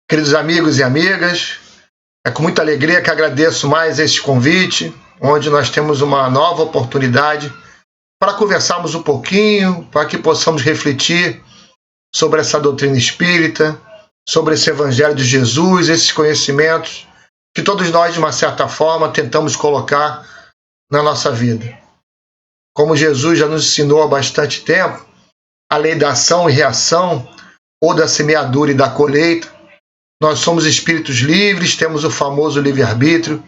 Queridos amigos e amigas, é com muita alegria que agradeço mais este convite, onde nós temos uma nova oportunidade para conversarmos um pouquinho, para que possamos refletir sobre essa doutrina espírita, sobre esse Evangelho de Jesus, esses conhecimentos que todos nós, de uma certa forma, tentamos colocar na nossa vida. Como Jesus já nos ensinou há bastante tempo, a lei da ação e reação, ou da semeadura e da colheita, nós somos espíritos livres, temos o famoso livre-arbítrio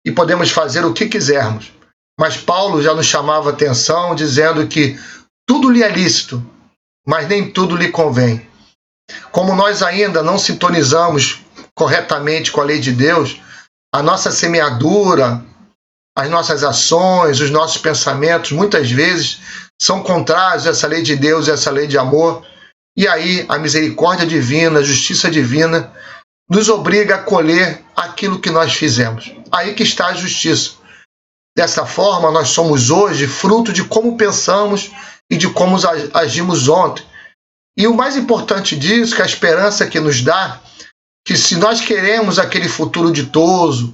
e podemos fazer o que quisermos. Mas Paulo já nos chamava a atenção dizendo que tudo lhe é lícito, mas nem tudo lhe convém. Como nós ainda não sintonizamos corretamente com a lei de Deus, a nossa semeadura, as nossas ações, os nossos pensamentos, muitas vezes são contrários a essa lei de Deus, a essa lei de amor. E aí a misericórdia divina, a justiça divina, nos obriga a colher aquilo que nós fizemos. Aí que está a justiça. Dessa forma, nós somos hoje fruto de como pensamos e de como agimos ontem. E o mais importante disso, que a esperança que nos dá, que se nós queremos aquele futuro ditoso,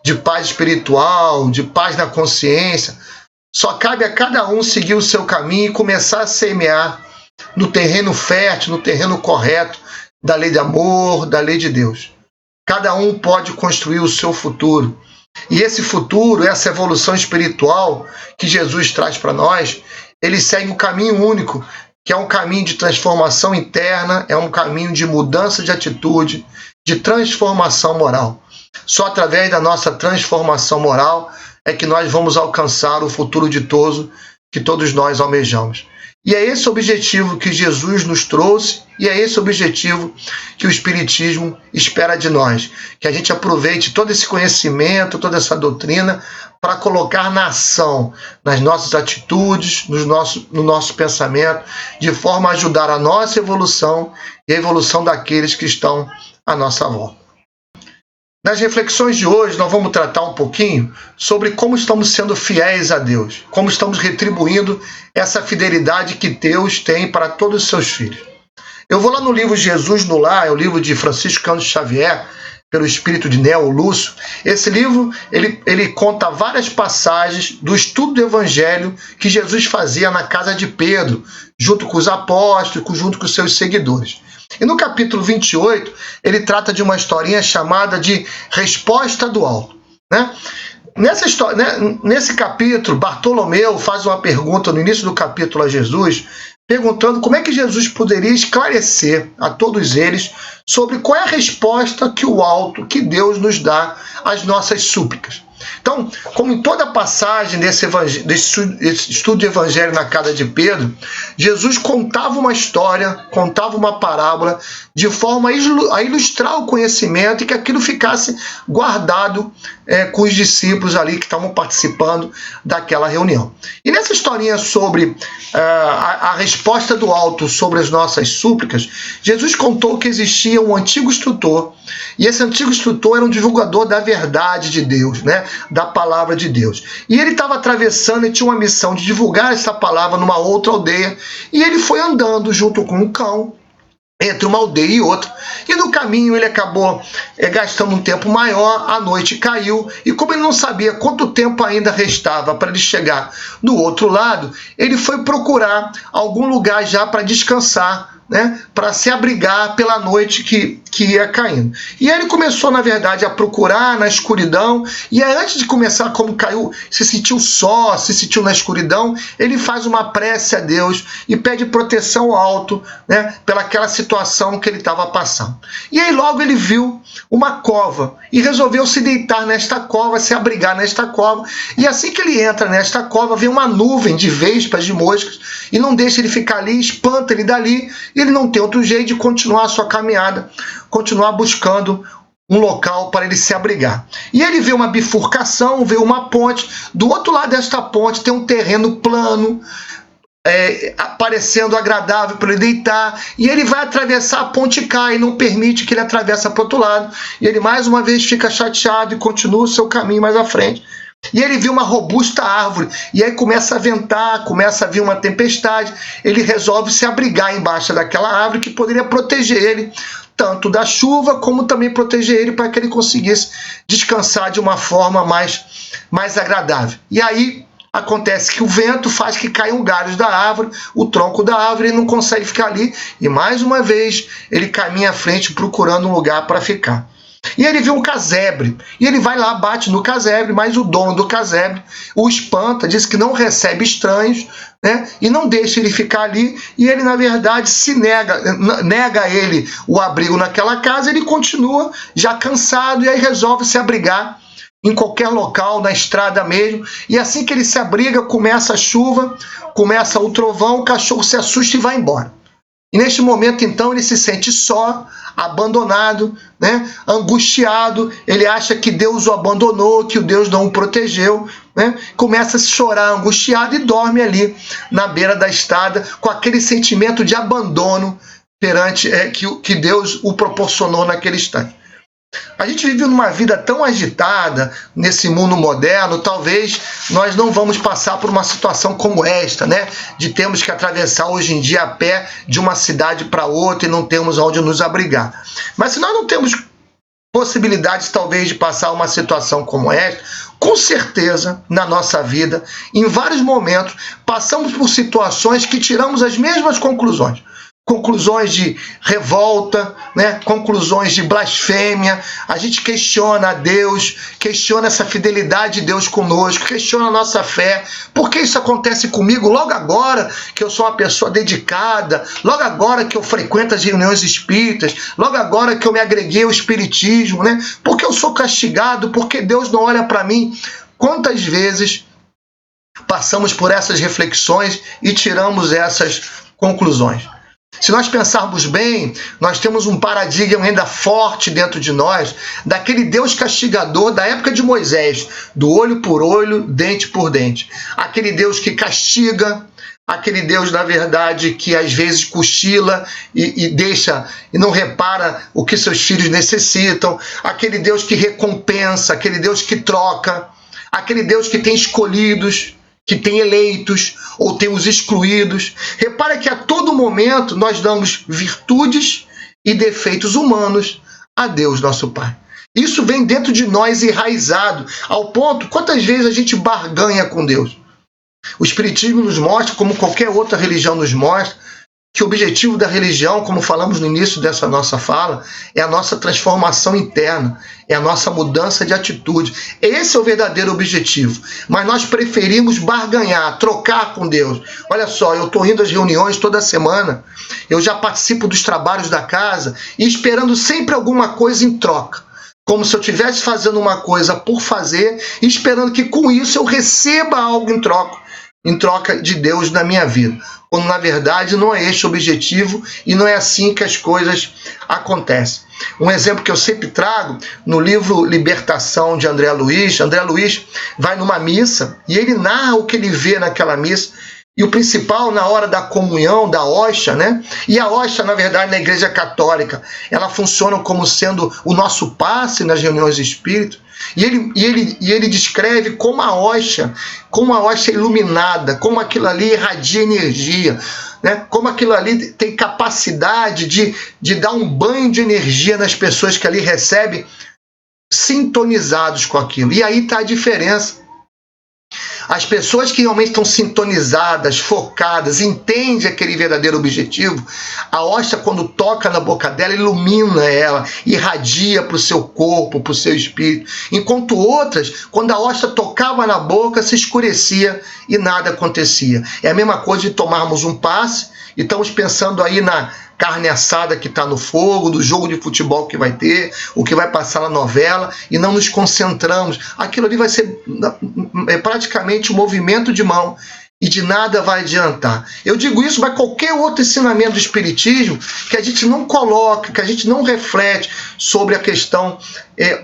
de paz espiritual, de paz na consciência, só cabe a cada um seguir o seu caminho e começar a semear no terreno fértil, no terreno correto, da lei de amor, da lei de Deus. Cada um pode construir o seu futuro. E esse futuro, essa evolução espiritual que Jesus traz para nós, ele segue um caminho único, que é um caminho de transformação interna, é um caminho de mudança de atitude, de transformação moral. Só através da nossa transformação moral é que nós vamos alcançar o futuro ditoso que todos nós almejamos. E é esse objetivo que Jesus nos trouxe e é esse objetivo que o Espiritismo espera de nós. Que a gente aproveite todo esse conhecimento, toda essa doutrina para colocar na ação, nas nossas atitudes, no nosso pensamento, de forma a ajudar a nossa evolução e a evolução daqueles que estão à nossa volta. Nas reflexões de hoje, nós vamos tratar um pouquinho sobre como estamos sendo fiéis a Deus, como estamos retribuindo essa fidelidade que Deus tem para todos os seus filhos. Eu vou lá no livro Jesus no Lar, é o livro de Francisco Cândido Xavier, pelo espírito de Neo Lúcio. Esse livro, ele conta várias passagens do estudo do Evangelho que Jesus fazia na casa de Pedro, junto com os apóstolos, junto com os seus seguidores. E no capítulo 28, ele trata de uma historinha chamada de Resposta do Alto, né? Nesse capítulo, Bartolomeu faz uma pergunta no início do capítulo a Jesus, perguntando como é que Jesus poderia esclarecer a todos eles sobre qual é a resposta que o alto, que Deus nos dá às nossas súplicas. Então, como em toda passagem desse estudo de Evangelho na casa de Pedro, Jesus contava uma história, contava uma parábola, de forma a ilustrar o conhecimento e que aquilo ficasse guardado com os discípulos ali que estavam participando daquela reunião. E nessa historinha sobre a resposta do alto sobre as nossas súplicas, Jesus contou que existia um antigo instrutor, e esse antigo instrutor era um divulgador da verdade de Deus, né? Da palavra de Deus. E ele estava atravessando e tinha uma missão de divulgar essa palavra numa outra aldeia, e ele foi andando junto com um cão, entre uma aldeia e outra, e no caminho ele acabou gastando um tempo maior, a noite caiu, e como ele não sabia quanto tempo ainda restava para ele chegar do outro lado, ele foi procurar algum lugar já para descansar, né, para se abrigar pela noite que ia caindo. E aí ele começou, na verdade, a procurar na escuridão, e aí, antes de começar, como caiu, se sentiu só, se sentiu na escuridão, ele faz uma prece a Deus e pede proteção ao alto, né, pelaquela situação que ele estava passando. E aí logo ele viu uma cova e resolveu se deitar nesta cova, se abrigar nesta cova, e assim que ele entra nesta cova, vem uma nuvem de vespas, de moscas, e não deixa ele ficar ali, espanta ele dali, e ele não tem outro jeito de continuar a sua caminhada, continuar buscando um local para ele se abrigar. E ele vê uma bifurcação, vê uma ponte, do outro lado desta ponte tem um terreno plano, parecendo agradável para ele deitar, e ele vai atravessar a ponte e cai, não permite que ele atravesse para o outro lado, e ele mais uma vez fica chateado e continua o seu caminho mais à frente. E ele viu uma robusta árvore, e aí começa a ventar, começa a vir uma tempestade, ele resolve se abrigar embaixo daquela árvore que poderia proteger ele, tanto da chuva, como também proteger ele para que ele conseguisse descansar de uma forma mais agradável. E aí acontece que o vento faz que caiam galhos da árvore, o tronco da árvore, ele não consegue ficar ali, e mais uma vez ele caminha à frente procurando um lugar para ficar. E ele vê um casebre, e ele vai lá, bate no casebre, mas o dono do casebre o espanta, diz que não recebe estranhos, né, e não deixa ele ficar ali, e ele, na verdade, nega a ele o abrigo naquela casa, ele continua já cansado, e aí resolve se abrigar em qualquer local, na estrada mesmo, e assim que ele se abriga, começa a chuva, começa o trovão, o cachorro se assusta e vai embora. E neste momento, então, ele se sente só, abandonado, né? Angustiado, ele acha que Deus o abandonou, que o Deus não o protegeu, né? Começa a chorar angustiado e dorme ali na beira da estrada com aquele sentimento de abandono perante que Deus o proporcionou naquele instante. A gente vive numa vida tão agitada nesse mundo moderno, talvez nós não vamos passar por uma situação como esta, né? De termos que atravessar hoje em dia a pé de uma cidade para outra e não termos onde nos abrigar. Mas se nós não temos possibilidades talvez de passar uma situação como esta, com certeza na nossa vida, em vários momentos, passamos por situações que tiramos as mesmas conclusões. Conclusões de revolta, né? Conclusões de blasfêmia, a gente questiona a Deus, questiona essa fidelidade de Deus conosco, questiona a nossa fé. Por que isso acontece comigo logo agora que eu sou uma pessoa dedicada, logo agora que eu frequento as reuniões espíritas, logo agora que eu me agreguei ao espiritismo, né? Por que eu sou castigado? Por que Deus não olha para mim? Quantas vezes passamos por essas reflexões e tiramos essas conclusões? Se nós pensarmos bem, nós temos um paradigma ainda forte dentro de nós, daquele Deus castigador da época de Moisés, do olho por olho, dente por dente. Aquele Deus que castiga, aquele Deus, na verdade, que às vezes cochila e deixa e não repara o que seus filhos necessitam, aquele Deus que recompensa, aquele Deus que troca, aquele Deus que tem escolhidos, que tem eleitos ou tem os excluídos. Repara que a todo momento nós damos virtudes e defeitos humanos a Deus, nosso Pai. Isso vem dentro de nós enraizado, ao ponto, quantas vezes a gente barganha com Deus? O Espiritismo nos mostra, como qualquer outra religião nos mostra, que o objetivo da religião, como falamos no início dessa nossa fala, é a nossa transformação interna, é a nossa mudança de atitude. Esse é o verdadeiro objetivo. Mas nós preferimos barganhar, trocar com Deus. Olha só, eu estou indo às reuniões toda semana, eu já participo dos trabalhos da casa e esperando sempre alguma coisa em troca. Como se eu estivesse fazendo uma coisa por fazer e esperando que com isso eu receba algo em troca de Deus na minha vida. Quando na verdade não é este o objetivo e não é assim que as coisas acontecem. Um exemplo que eu sempre trago no livro Libertação de André Luiz. André Luiz vai numa missa e ele narra o que ele vê naquela missa. E o principal, na hora da comunhão, da hóstia, né? E a hóstia, na verdade, na Igreja Católica, ela funciona como sendo o nosso passe nas reuniões espíritas. E ele descreve como a hóstia é iluminada, como aquilo ali irradia energia, né? Como aquilo ali tem capacidade de dar um banho de energia nas pessoas que ali recebem, sintonizados com aquilo. E aí está a diferença. As pessoas que realmente estão sintonizadas, focadas, entendem aquele verdadeiro objetivo, a hóstia, quando toca na boca dela, ilumina ela, irradia para o seu corpo, para o seu espírito. Enquanto outras, quando a hóstia tocava na boca, se escurecia e nada acontecia. É a mesma coisa de tomarmos um passe e estamos pensando aí na carne assada que está no fogo, do jogo de futebol que vai ter, o que vai passar na novela, e não nos concentramos. Aquilo ali vai ser praticamente um movimento de mão e de nada vai adiantar. Eu digo isso para qualquer outro ensinamento do Espiritismo que a gente não coloca, que a gente não reflete sobre a questão,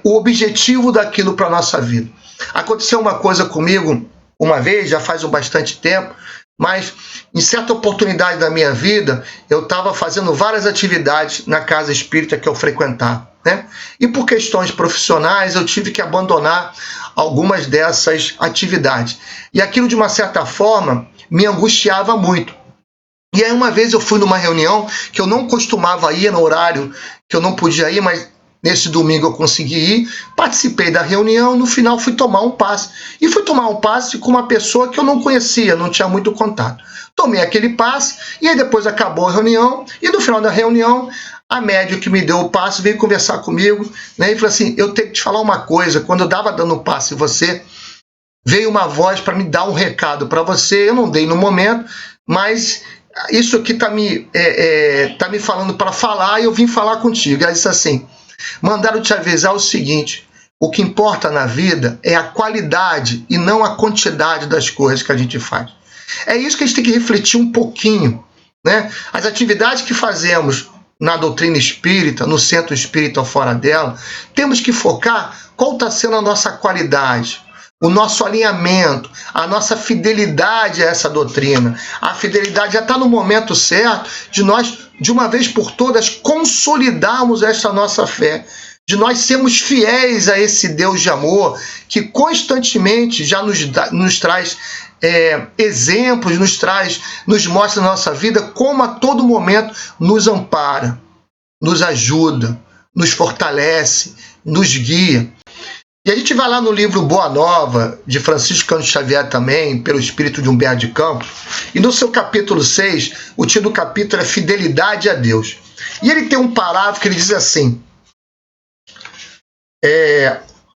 o objetivo daquilo para a nossa vida. Aconteceu uma coisa comigo uma vez, já faz bastante tempo, mas em certa oportunidade da minha vida, eu estava fazendo várias atividades na casa espírita que eu frequentava, né? E por questões profissionais, eu tive que abandonar algumas dessas atividades. E aquilo, de uma certa forma, me angustiava muito. E aí uma vez eu fui numa reunião que eu não costumava ir no horário que eu não podia ir, mas nesse domingo eu consegui ir, participei da reunião, no final fui tomar um passe. E fui tomar um passe com uma pessoa que eu não conhecia, não tinha muito contato. Tomei aquele passe e aí depois acabou a reunião e no final da reunião a médium que me deu o passe veio conversar comigo, né, e falou assim, eu tenho que te falar uma coisa, quando eu estava dando o passe em você, veio uma voz para me dar um recado para você, eu não dei no momento, mas isso aqui tá me falando para falar e eu vim falar contigo. Ela disse assim, mandaram te avisar o seguinte, o que importa na vida é a qualidade e não a quantidade das coisas que a gente faz. É isso que a gente tem que refletir um pouquinho, né? As atividades que fazemos na doutrina espírita, no centro espírita ou fora dela, temos que focar qual está sendo a nossa qualidade, o nosso alinhamento, a nossa fidelidade a essa doutrina. A fidelidade já está no momento certo de nós, de uma vez por todas, consolidarmos essa nossa fé, de nós sermos fiéis a esse Deus de amor que constantemente já nos traz exemplos, nos mostra na nossa vida como a todo momento nos ampara, nos ajuda, nos fortalece, nos guia. E a gente vai lá no livro Boa Nova, de Francisco Cândido Xavier também, pelo espírito de Humberto de Campos, e no seu capítulo 6, o título do capítulo é Fidelidade a Deus. E ele tem um parágrafo que ele diz assim,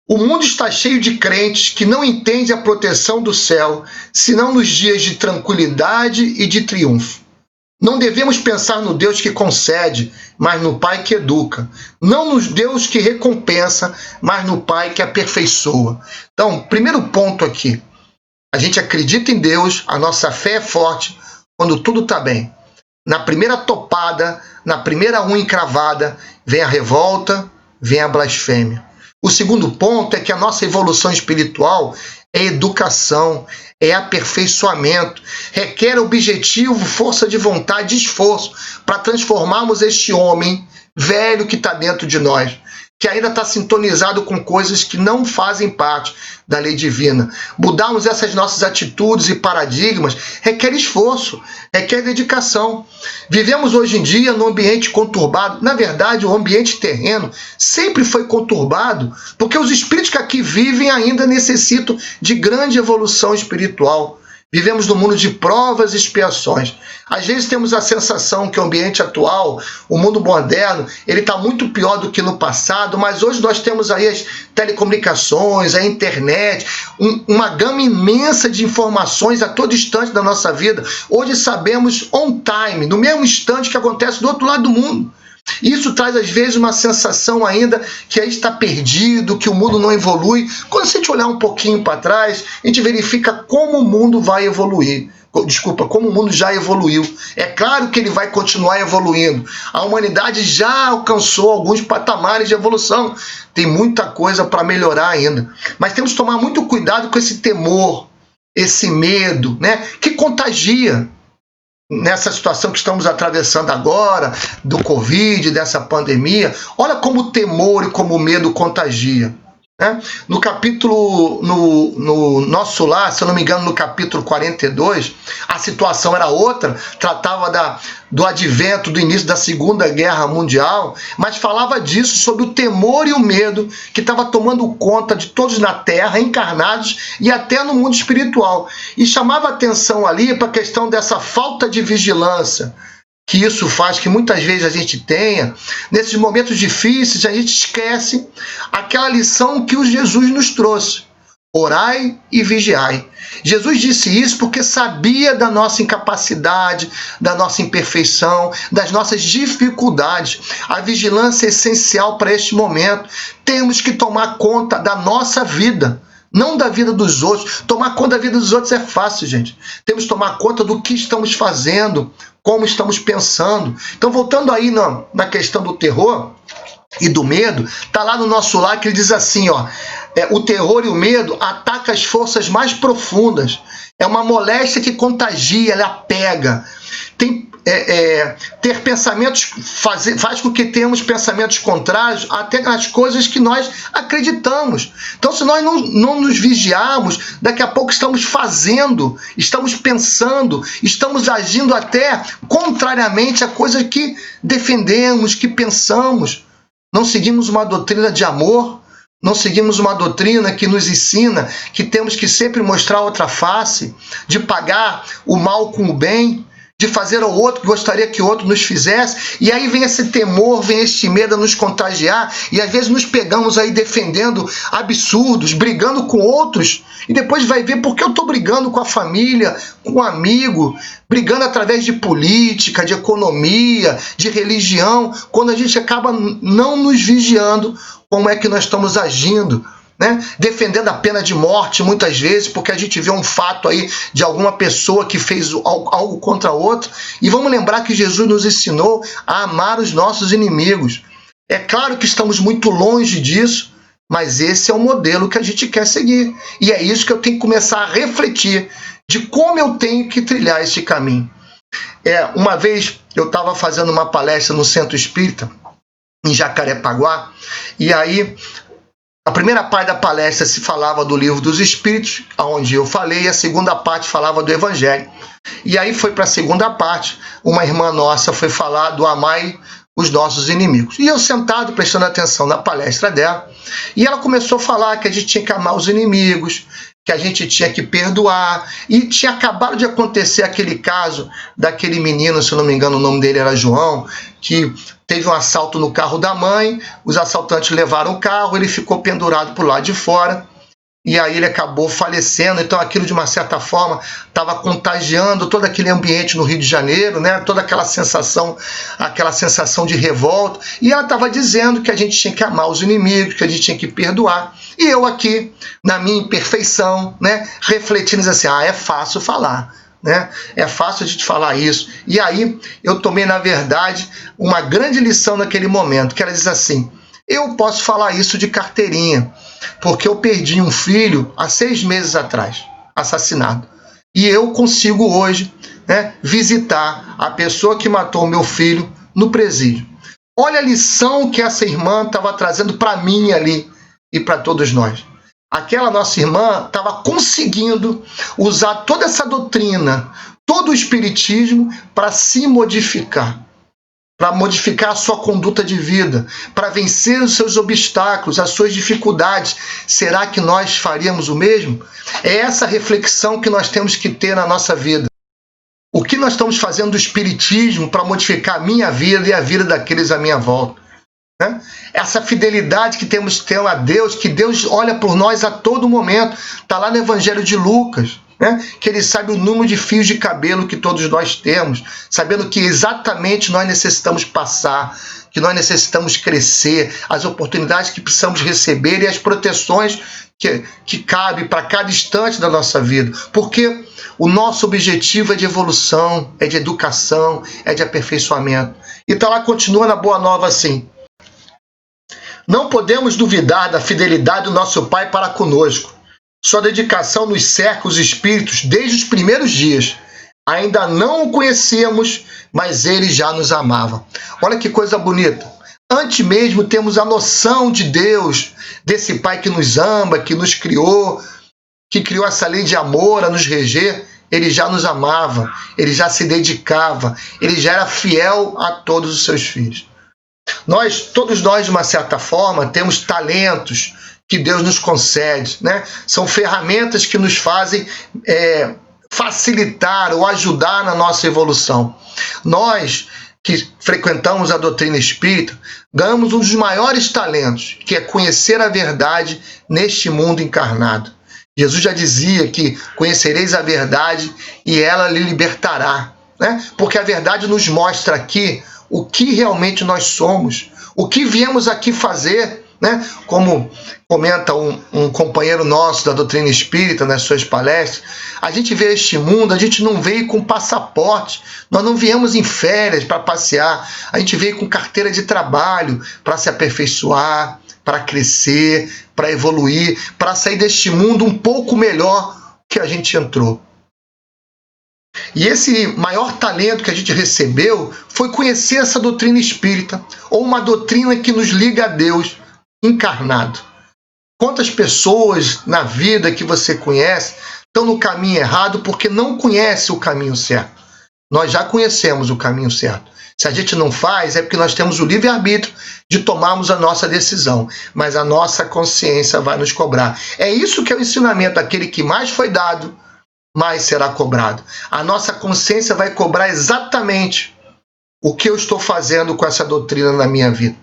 o mundo está cheio de crentes que não entendem a proteção do céu, senão nos dias de tranquilidade e de triunfo. Não devemos pensar no Deus que concede, mas no Pai que educa. Não no Deus que recompensa, mas no Pai que aperfeiçoa. Então, primeiro ponto aqui. A gente acredita em Deus, a nossa fé é forte quando tudo está bem. Na primeira topada, na primeira unha encravada, vem a revolta, vem a blasfêmia. O segundo ponto é que a nossa evolução espiritual é educação, é aperfeiçoamento, requer objetivo, força de vontade e esforço para transformarmos este homem velho que está dentro de nós, que ainda está sintonizado com coisas que não fazem parte da lei divina. Mudarmos essas nossas atitudes e paradigmas requer esforço, requer dedicação. Vivemos hoje em dia num ambiente conturbado. Na verdade, o ambiente terreno sempre foi conturbado, porque os espíritos que aqui vivem ainda necessitam de grande evolução espiritual. Vivemos num mundo de provas e expiações. Às vezes temos a sensação que o ambiente atual, o mundo moderno, ele está muito pior do que no passado, mas hoje nós temos aí as telecomunicações, a internet, uma gama imensa de informações a todo instante da nossa vida. Hoje sabemos on time, no mesmo instante que acontece do outro lado do mundo. Isso traz, às vezes, uma sensação ainda que a gente está perdido, que o mundo não evolui. Quando a gente olhar um pouquinho para trás, a gente verifica como o mundo vai evoluir. Desculpa, como o mundo já evoluiu. É claro que ele vai continuar evoluindo. A humanidade já alcançou alguns patamares de evolução. Tem muita coisa para melhorar ainda. Mas temos que tomar muito cuidado com esse temor, esse medo, né, que contagia. Nessa situação que estamos atravessando agora, do Covid, dessa pandemia, olha como o temor e como o medo contagia. Né? No capítulo, no Nosso Lar, se eu não me engano, no capítulo 42, a situação era outra, tratava do advento, do início da Segunda Guerra Mundial, mas falava disso, sobre o temor e o medo que estava tomando conta de todos na Terra, encarnados e até no mundo espiritual. E chamava atenção ali para a questão dessa falta de vigilância, que isso faz que muitas vezes a gente tenha, nesses momentos difíceis, a gente esquece aquela lição que o Jesus nos trouxe. Orai e vigiai. Jesus disse isso porque sabia da nossa incapacidade, da nossa imperfeição, das nossas dificuldades. A vigilância é essencial para este momento. Temos que tomar conta da nossa vida, não da vida dos outros. Tomar conta da vida dos outros é fácil, gente. Temos que tomar conta do que estamos fazendo, como estamos pensando. Então, voltando aí na questão do terror e do medo, está lá no Nosso Lar que ele diz assim, ó, o terror e o medo atacam as forças mais profundas É uma moléstia que contagia, ela pega. Ter pensamentos faz com que tenhamos pensamentos contrários até nas coisas que nós acreditamos. Então, se nós não nos vigiarmos, daqui a pouco estamos fazendo, estamos pensando, estamos agindo até contrariamente a coisas que defendemos, que pensamos. Não seguimos uma doutrina de amor, não seguimos uma doutrina que nos ensina que temos que sempre mostrar outra face, de pagar o mal com o bem, de fazer ao outro que gostaria que o outro nos fizesse. E aí vem esse temor, vem este medo a nos contagiar, e às vezes nos pegamos aí defendendo absurdos, brigando com outros, e depois vai ver por que eu estou brigando com a família, com o amigo, brigando através de política, de economia, de religião, quando a gente acaba não nos vigiando como é que nós estamos agindo, né? Defendendo a pena de morte muitas vezes, porque a gente vê um fato aí de alguma pessoa que fez algo contra outra. E vamos lembrar que Jesus nos ensinou a amar os nossos inimigos. É claro que estamos muito longe disso, mas esse é o modelo que a gente quer seguir. E é isso que eu tenho que começar a refletir, de como eu tenho que trilhar esse caminho. Uma vez eu estava fazendo uma palestra no Centro Espírita, em Jacarepaguá, e aí a primeira parte da palestra se falava do Livro dos Espíritos, onde eu falei, e a segunda parte falava do Evangelho. E aí foi para a segunda parte, uma irmã nossa foi falar do amai os nossos inimigos. E eu sentado, prestando atenção na palestra dela, e ela começou a falar que a gente tinha que amar os inimigos, que a gente tinha que perdoar, e tinha acabado de acontecer aquele caso daquele menino, se eu não me engano o nome dele era João, que teve um assalto no carro da mãe, os assaltantes levaram o carro, ele ficou pendurado por lá de fora, e aí ele acabou falecendo. Então aquilo, de uma certa forma, estava contagiando todo aquele ambiente no Rio de Janeiro, né? Toda aquela sensação de revolta. E ela estava dizendo que a gente tinha que amar os inimigos, que a gente tinha que perdoar. E eu aqui, na minha imperfeição, né, refletindo assim, é fácil falar, né? É fácil a gente falar isso. E aí eu tomei, na verdade, uma grande lição naquele momento, que ela diz assim: eu posso falar isso de carteirinha, porque eu perdi um filho há 6 meses atrás, assassinado. E eu consigo hoje, né, visitar a pessoa que matou o meu filho no presídio. Olha a lição que essa irmã estava trazendo para mim ali e para todos nós. Aquela nossa irmã estava conseguindo usar toda essa doutrina, todo o espiritismo para se modificar, para modificar a sua conduta de vida, para vencer os seus obstáculos, as suas dificuldades. Será que nós faríamos o mesmo? É essa reflexão que nós temos que ter na nossa vida. O que nós estamos fazendo do espiritismo para modificar a minha vida e a vida daqueles à minha volta? Né? Essa fidelidade que temos que ter a Deus, que Deus olha por nós a todo momento. Está lá no Evangelho de Lucas, né? Que ele sabe o número de fios de cabelo que todos nós temos, sabendo que exatamente nós necessitamos passar, que nós necessitamos crescer, as oportunidades que precisamos receber e as proteções que cabe para cada instante da nossa vida. Porque o nosso objetivo é de evolução, é de educação, é de aperfeiçoamento. Então ela continua na Boa Nova assim: não podemos duvidar da fidelidade do nosso Pai para conosco. Sua dedicação nos cerca os espíritos desde os primeiros dias. Ainda não o conhecíamos, mas ele já nos amava. Olha que coisa bonita. Antes mesmo temos a noção de Deus, desse Pai que nos ama, que nos criou, que criou essa lei de amor a nos reger. Ele já nos amava, ele já se dedicava, ele já era fiel a todos os seus filhos. Todos nós, de uma certa forma, temos talentos que Deus nos concede, né? São ferramentas que nos fazem facilitar ou ajudar na nossa evolução. Nós que frequentamos a doutrina espírita, ganhamos um dos maiores talentos, que é conhecer a verdade neste mundo encarnado. Jesus já dizia que conhecereis a verdade e ela lhe libertará, né? Porque a verdade nos mostra aqui o que realmente nós somos, o que viemos aqui fazer, né? Como comenta um companheiro nosso da doutrina espírita nas suas palestras, a gente vê este mundo, a gente não veio com passaporte, nós não viemos em férias para passear, a gente veio com carteira de trabalho para se aperfeiçoar, para crescer, para evoluir, para sair deste mundo um pouco melhor que a gente entrou. E esse maior talento que a gente recebeu foi conhecer essa doutrina espírita, ou uma doutrina que nos liga a Deus encarnado. Quantas pessoas na vida que você conhece estão no caminho errado porque não conhecem o caminho certo? Nós já conhecemos o caminho certo. Se a gente não faz, é porque nós temos o livre-arbítrio de tomarmos a nossa decisão, mas a nossa consciência vai nos cobrar. É isso que é o ensinamento, aquele que mais foi dado, mais será cobrado. A nossa consciência vai cobrar exatamente o que eu estou fazendo com essa doutrina na minha vida.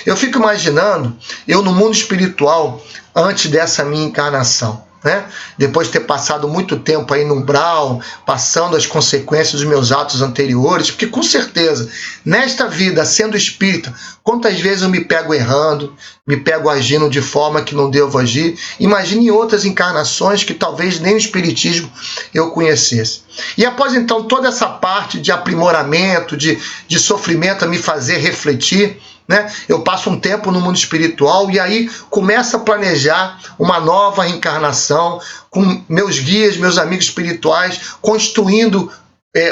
Eu fico imaginando, eu no mundo espiritual, antes dessa minha encarnação, né? Depois de ter passado muito tempo aí no umbral, passando as consequências dos meus atos anteriores, porque com certeza, nesta vida, sendo espírita, quantas vezes eu me pego errando, me pego agindo de forma que não devo agir. Imagine em outras encarnações que talvez nem o espiritismo eu conhecesse. E após então toda essa parte de aprimoramento, de sofrimento a me fazer refletir, né? Eu passo um tempo no mundo espiritual e aí começo a planejar uma nova reencarnação com meus guias, meus amigos espirituais, construindo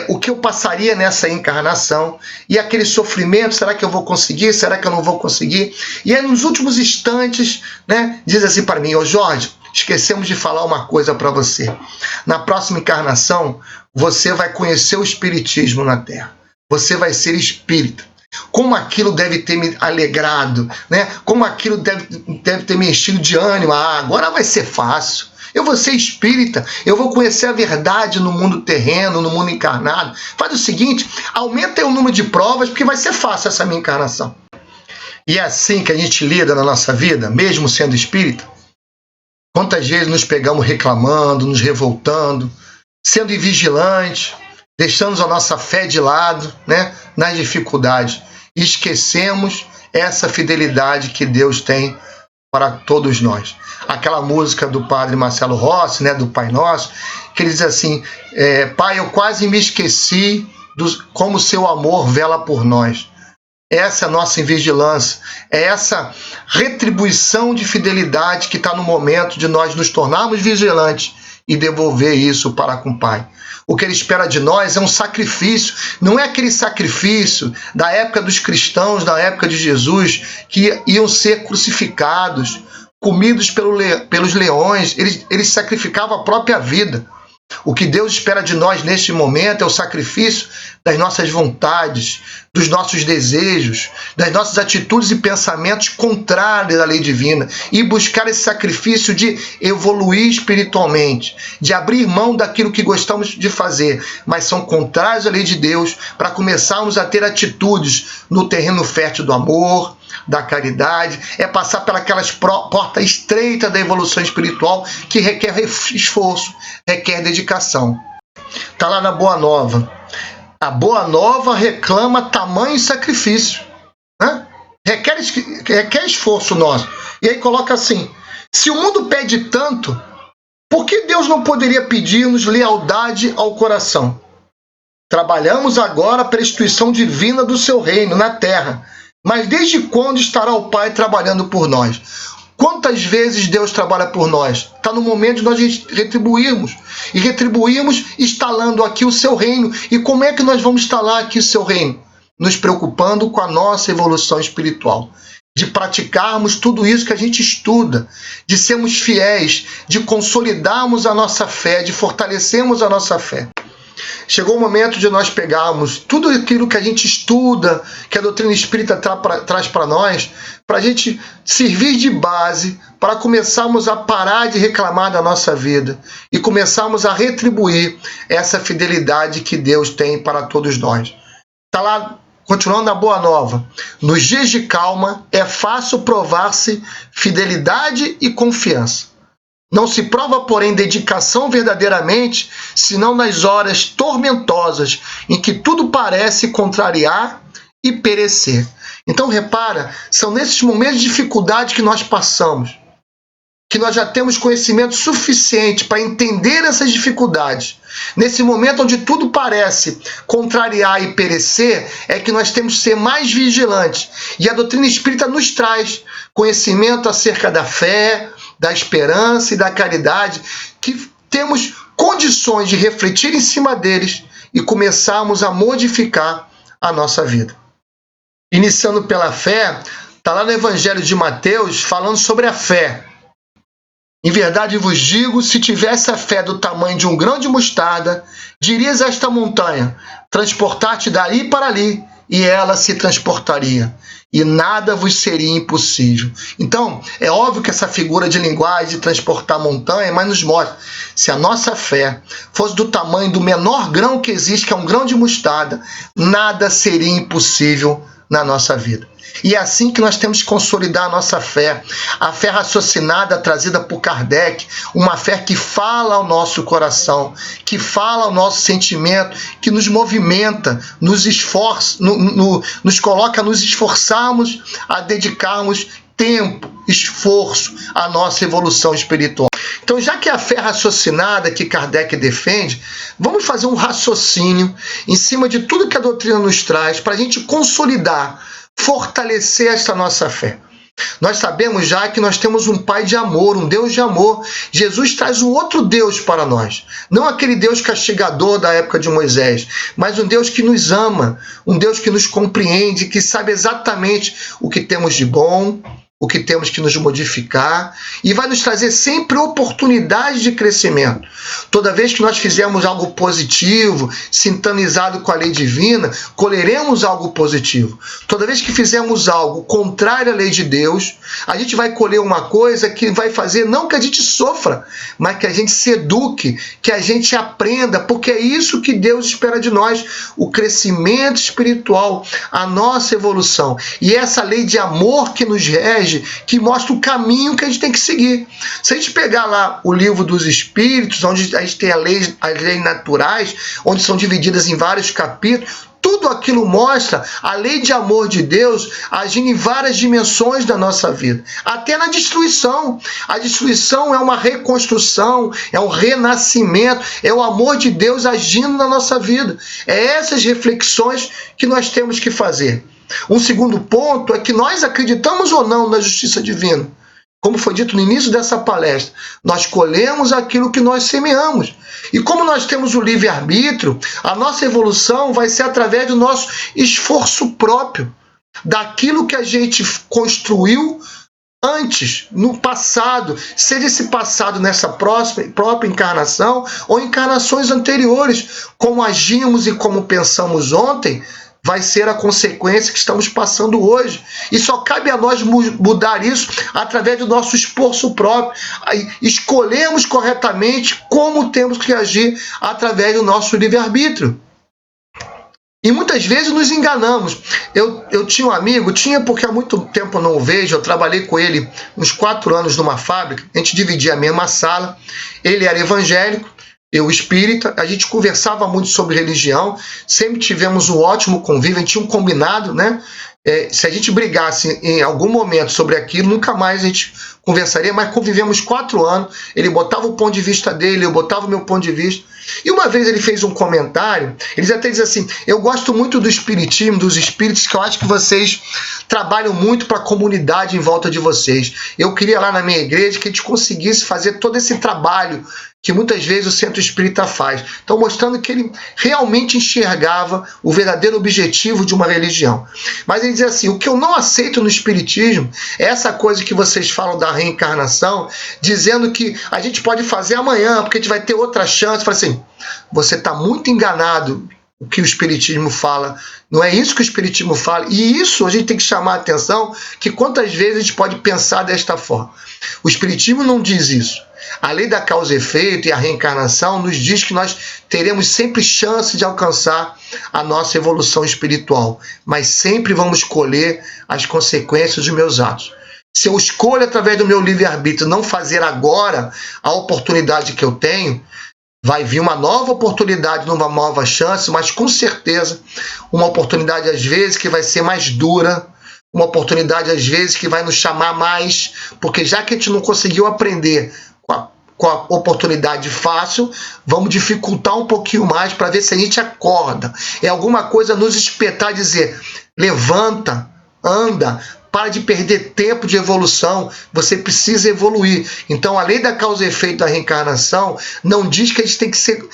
o que eu passaria nessa encarnação e aquele sofrimento, será que eu vou conseguir, será que eu não vou conseguir? E aí nos últimos instantes, né, diz assim para mim: ô Jorge, esquecemos de falar uma coisa para você. Na próxima encarnação, você vai conhecer o espiritismo na Terra. Você vai ser espírita. Como aquilo deve ter me alegrado, né? Como aquilo deve ter me enchido de ânimo. Ah, agora vai ser fácil. Eu vou ser espírita, eu vou conhecer a verdade no mundo terreno, no mundo encarnado. Faz o seguinte, aumenta aí o número de provas, porque vai ser fácil essa minha encarnação. E é assim que a gente lida na nossa vida, mesmo sendo espírita. Quantas vezes nos pegamos reclamando, nos revoltando, sendo invigilantes, deixamos a nossa fé de lado, né, nas dificuldades. E esquecemos essa fidelidade que Deus tem para todos nós. Aquela música do padre Marcelo Rossi, né, do Pai Nosso, que ele diz assim: Pai, eu quase me esqueci como seu amor vela por nós. Essa é a nossa vigilância, é essa retribuição de fidelidade que está no momento de nós nos tornarmos vigilantes e devolver isso para com o Pai. O que Ele espera de nós é um sacrifício, não é aquele sacrifício da época dos cristãos, da época de Jesus, que iam ser crucificados, comidos pelos leões, eles sacrificavam a própria vida. O que Deus espera de nós neste momento é o sacrifício das nossas vontades, dos nossos desejos, das nossas atitudes e pensamentos contrários à lei divina e buscar esse sacrifício de evoluir espiritualmente, de abrir mão daquilo que gostamos de fazer, mas são contrários à lei de Deus, para começarmos a ter atitudes no terreno fértil do amor, da caridade, é passar pelas portas estreitas da evolução espiritual que requer esforço, requer dedicação. Está lá na Boa Nova. A Boa Nova reclama tamanho sacrifício, né? Requer esforço nosso. E aí coloca assim: se o mundo pede tanto, por que Deus não poderia pedir-nos lealdade ao coração? Trabalhamos agora pela instituição divina do seu reino na terra. Mas desde quando estará o Pai trabalhando por nós? Quantas vezes Deus trabalha por nós? Está no momento de nós retribuirmos. E retribuirmos instalando aqui o seu reino. E como é que nós vamos instalar aqui o seu reino? Nos preocupando com a nossa evolução espiritual. De praticarmos tudo isso que a gente estuda. De sermos fiéis. De consolidarmos a nossa fé. De fortalecermos a nossa fé. Chegou o momento de nós pegarmos tudo aquilo que a gente estuda, que a doutrina espírita traz para nós, para a gente servir de base, para começarmos a parar de reclamar da nossa vida e começarmos a retribuir essa fidelidade que Deus tem para todos nós. Está lá, continuando na Boa Nova. Nos dias de calma é fácil provar-se fidelidade e confiança. Não se prova, porém, dedicação verdadeiramente, senão nas horas tormentosas, em que tudo parece contrariar e perecer. Então, repara, são nesses momentos de dificuldade que nós passamos, que nós já temos conhecimento suficiente para entender essas dificuldades. Nesse momento onde tudo parece contrariar e perecer, é que nós temos que ser mais vigilantes. E a doutrina espírita nos traz conhecimento acerca da fé, da esperança e da caridade, que temos condições de refletir em cima deles e começarmos a modificar a nossa vida. Iniciando pela fé, está lá no Evangelho de Mateus falando sobre a fé. Em verdade vos digo, se tivesse a fé do tamanho de um grão de mostarda, dirias a esta montanha, transportar-te dali para ali, e ela se transportaria. E nada vos seria impossível. Então, é óbvio que essa figura de linguagem de transportar montanha, mas nos mostra, se a nossa fé fosse do tamanho do menor grão que existe, que é um grão de mostarda, nada seria impossível na nossa vida. E é assim que nós temos que consolidar a nossa fé. A fé raciocinada trazida por Kardec, uma fé que fala ao nosso coração, que fala ao nosso sentimento, que nos movimenta, nos esforça, nos coloca a nos esforçarmos, a dedicarmos tempo, esforço à nossa evolução espiritual. Então, já que é a fé raciocinada que Kardec defende, vamos fazer um raciocínio em cima de tudo que a doutrina nos traz para a gente consolidar, fortalecer esta nossa fé. Nós sabemos já que nós temos um Pai de amor, um Deus de amor. Jesus traz um outro Deus para nós. Não aquele Deus castigador da época de Moisés, mas um Deus que nos ama, um Deus que nos compreende, que sabe exatamente o que temos de bom, o que temos que nos modificar, e vai nos trazer sempre oportunidades de crescimento. Toda vez que nós fizermos algo positivo, sintonizado com a lei divina, colheremos algo positivo. Toda vez que fizermos algo contrário à lei de Deus, a gente vai colher uma coisa que vai fazer não que a gente sofra, mas que a gente se eduque, que a gente aprenda, porque é isso que Deus espera de nós, o crescimento espiritual, a nossa evolução. E essa lei de amor que nos rege, que mostra o caminho que a gente tem que seguir. Se a gente pegar lá o livro dos Espíritos, onde a gente tem as leis naturais, onde são divididas em vários capítulos, tudo aquilo mostra a lei de amor de Deus agindo em várias dimensões da nossa vida. Até na destruição. A destruição é uma reconstrução, é um renascimento, é o amor de Deus agindo na nossa vida. É essas reflexões que nós temos que fazer. Um segundo ponto é que nós acreditamos ou não na justiça divina. Como foi dito no início dessa palestra, nós colhemos aquilo que nós semeamos. E como nós temos o livre-arbítrio, a nossa evolução vai ser através do nosso esforço próprio, daquilo que a gente construiu antes, no passado, seja esse passado nessa própria encarnação ou encarnações anteriores, como agimos e como pensamos ontem, vai ser a consequência que estamos passando hoje. E só cabe a nós mudar isso através do nosso esforço próprio. Aí, escolhemos corretamente como temos que agir através do nosso livre-arbítrio. E muitas vezes nos enganamos. Eu tinha um amigo, porque há muito tempo eu não o vejo, eu trabalhei com ele uns 4 anos numa fábrica, a gente dividia a mesma sala, ele era evangélico, eu espírita, a gente conversava muito sobre religião, sempre tivemos um ótimo convívio, a gente tinha um combinado, né? Se a gente brigasse em algum momento sobre aquilo, nunca mais a gente conversaria, mas convivemos 4 anos, ele botava o ponto de vista dele, eu botava o meu ponto de vista, e uma vez ele fez um comentário, ele até diz assim, eu gosto muito do espiritismo, dos espíritos, que eu acho que vocês trabalham muito para a comunidade em volta de vocês. Eu queria lá na minha igreja que a gente conseguisse fazer todo esse trabalho que muitas vezes o centro espírita faz. Então, mostrando que ele realmente enxergava o verdadeiro objetivo de uma religião. Mas ele diz assim, o que eu não aceito no espiritismo é essa coisa que vocês falam da reencarnação, dizendo que a gente pode fazer amanhã, porque a gente vai ter outra chance. Fala assim, você está muito enganado o que o espiritismo fala. Não é isso que o espiritismo fala. E isso a gente tem que chamar a atenção, que quantas vezes a gente pode pensar desta forma. O espiritismo não diz isso. A lei da causa e efeito e a reencarnação nos diz que nós teremos sempre chance de alcançar a nossa evolução espiritual, mas sempre vamos colher as consequências dos meus atos. Se eu escolho através do meu livre-arbítrio não fazer agora a oportunidade que eu tenho, vai vir uma nova oportunidade, uma nova chance, mas com certeza uma oportunidade às vezes que vai ser mais dura, uma oportunidade às vezes que vai nos chamar mais, porque já que a gente não conseguiu aprender com a oportunidade fácil, vamos dificultar um pouquinho mais para ver se a gente acorda. É alguma coisa nos espetar, dizer, levanta, anda, para de perder tempo de evolução, você precisa evoluir. Então, a lei da causa e efeito da reencarnação não diz que a gente tem que ser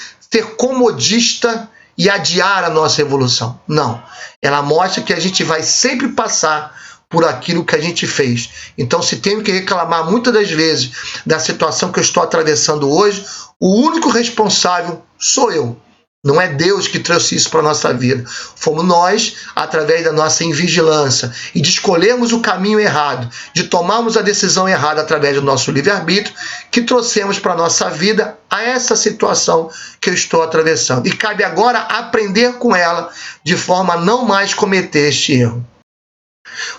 comodista e adiar a nossa evolução. Não. Ela mostra que a gente vai sempre passar por aquilo que a gente fez. Então, se tenho que reclamar muitas das vezes da situação que eu estou atravessando hoje, o único responsável sou eu. Não é Deus que trouxe isso para a nossa vida. Fomos nós, através da nossa invigilância e de escolhermos o caminho errado, de tomarmos a decisão errada através do nosso livre-arbítrio, que trouxemos para a nossa vida a essa situação que eu estou atravessando. E cabe agora aprender com ela, de forma a não mais cometer este erro.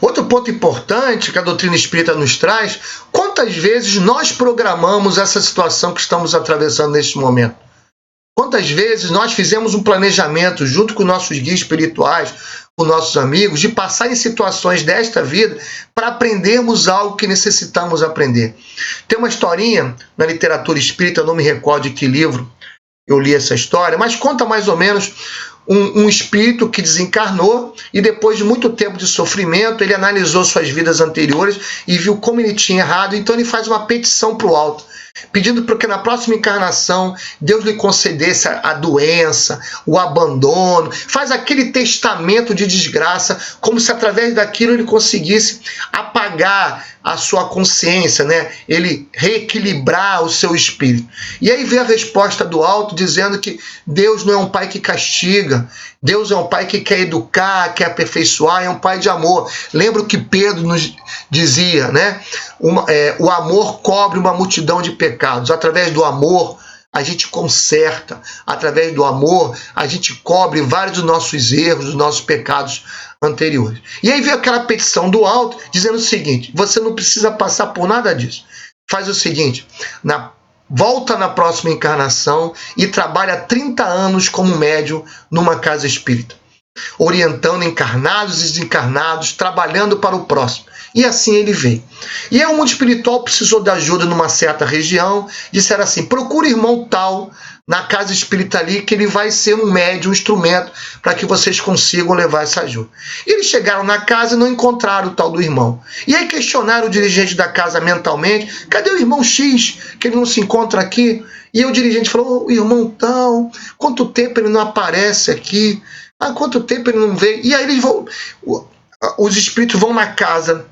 Outro ponto importante que a doutrina espírita nos traz: quantas vezes nós programamos essa situação que estamos atravessando neste momento? Quantas vezes nós fizemos um planejamento junto com nossos guias espirituais, com nossos amigos, de passar em situações desta vida para aprendermos algo que necessitamos aprender? Tem uma historinha na literatura espírita, eu não me recordo de que livro eu li essa história, mas conta mais ou menos um espírito que desencarnou e depois de muito tempo de sofrimento, ele analisou suas vidas anteriores e viu como ele tinha errado, então ele faz uma petição para o alto, pedindo para que na próxima encarnação Deus lhe concedesse a doença, o abandono, faz aquele testamento de desgraça, como se através daquilo ele conseguisse apagar a sua consciência, né? Ele reequilibrar o seu espírito. E aí vem a resposta do alto dizendo que Deus não é um pai que castiga, Deus é um pai que quer educar, quer aperfeiçoar, é um pai de amor. Lembra o que Pedro nos dizia, né? O amor cobre uma multidão de pecados. Através do amor, a gente conserta. Através do amor, a gente cobre vários dos nossos erros, dos nossos pecados anteriores. E aí vem aquela petição do alto dizendo o seguinte: você não precisa passar por nada disso. Faz o seguinte, volta na próxima encarnação e trabalha 30 anos como médium numa casa espírita, orientando encarnados e desencarnados, trabalhando para o próximo. E assim ele veio. E aí o mundo espiritual precisou de ajuda numa certa região, disseram assim: procura irmão tal na casa espírita ali, que ele vai ser um médium, um instrumento para que vocês consigam levar essa ajuda. E eles chegaram na casa e não encontraram o tal do irmão. E aí questionaram o dirigente da casa mentalmente: cadê o irmão X, que ele não se encontra aqui? E o dirigente falou: o irmão tal, quanto tempo ele não aparece aqui? Há quanto tempo ele não veio? E aí eles vão, os espíritos vão na casa